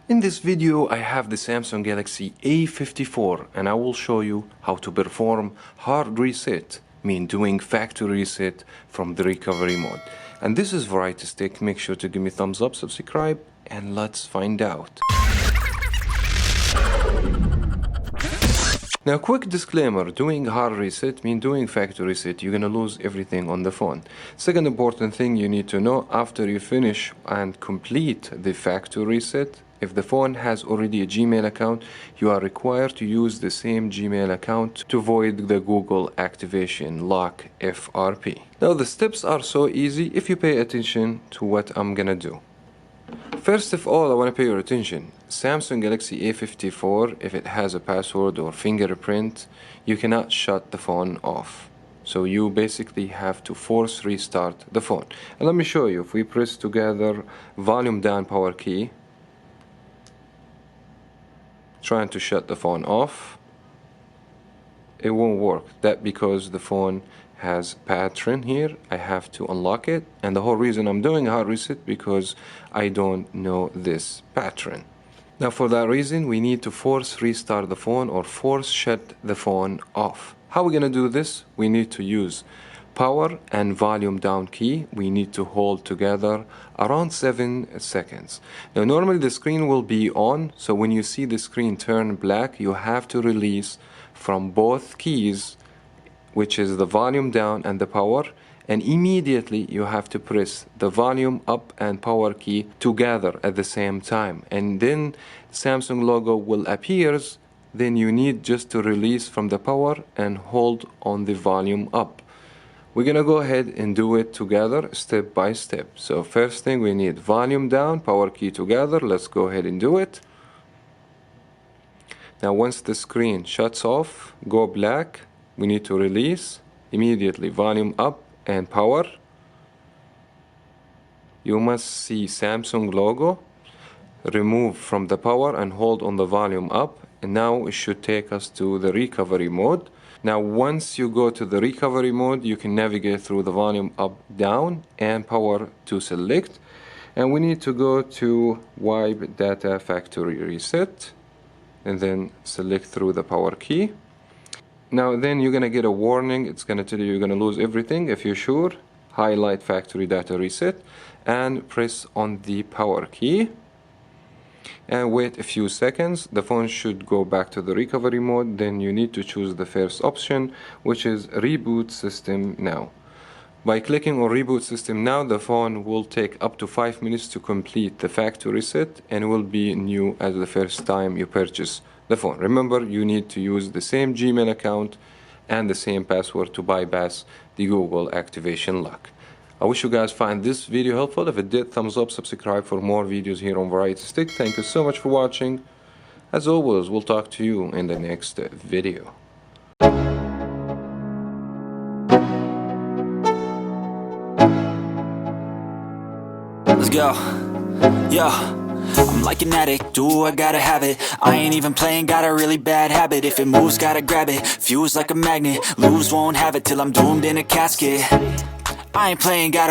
In this video I have the Samsung Galaxy A54 and I will show you how to perform hard reset, mean doing factory reset from the recovery mode. And this is Variety Stick. Make sure to give me thumbs up, subscribe, and let's find out. Now, quick disclaimer, doing hard reset mean doing factory reset, you're gonna lose everything on the phone. Second important thing you need to know, after you finish and complete the factory reset, if the phone has already a Gmail account, you are required to use the same Gmail account to avoid the Google activation lock FRP. Now the steps are so easy if you pay attention to what I'm gonna do. First of all, I want to pay your attention. Samsung Galaxy A54, if it has a password or fingerprint, you cannot shut the phone off. So you basically have to force restart the phone. And let me show you. If we press together volume down power key, trying to shut the phone off, it won't work. That because the phone has pattern here. I have to unlock it, and the whole reason I'm doing a hard reset because I don't know this pattern. Now for that reason we need to force restart the phone or force shut the phone off. How are we gonna do this? We need to use power and volume down key. We need to hold together around 7 seconds. Now normally the screen will be on, so when you see the screen turn black, you have to release from both keys, which is the volume down and the power, and immediately you have to press the volume up and power key together at the same time, and then Samsung logo will appears. Then you need just to release from the power and hold on the volume up. We're gonna go ahead and do it together step by step. So first thing, we need volume down, power key together. Let's go ahead and do it. Now once the screen shuts off, go black, we need to release immediately volume up and power. You must see Samsung logo. Remove from the power and hold on the volume up, and now it should take us to the recovery mode. Now once you go to the recovery mode, you can navigate through the volume up, down, and power to select, and we need to go to wipe data factory reset and then select through the power key. Now then you're gonna get a warning. It's gonna tell you you're gonna lose everything. If you're sure, highlight factory data reset and press on the power key and wait a few seconds. The phone should go back to the recovery mode. Then you need to choose the first option, which is reboot system now. By clicking on reboot system now, the phone will take up to 5 minutes to complete the factory reset and will be new as the first time you purchase the phone. Remember, you need to use the same Gmail account and the same password to bypass the Google activation lock. I wish you guys find this video helpful. If it did, thumbs up, subscribe for more videos here on Variety Stick. Thank you so much for watching. As always, we'll talk to you in the next video. Let's go. Yo, I'm like an addict, do I gotta have it. I ain't even playing, got a really bad habit. If it moves, gotta grab it, fuse like a magnet. Lose, won't have it till I'm doomed in a casket. I ain't playing, gotta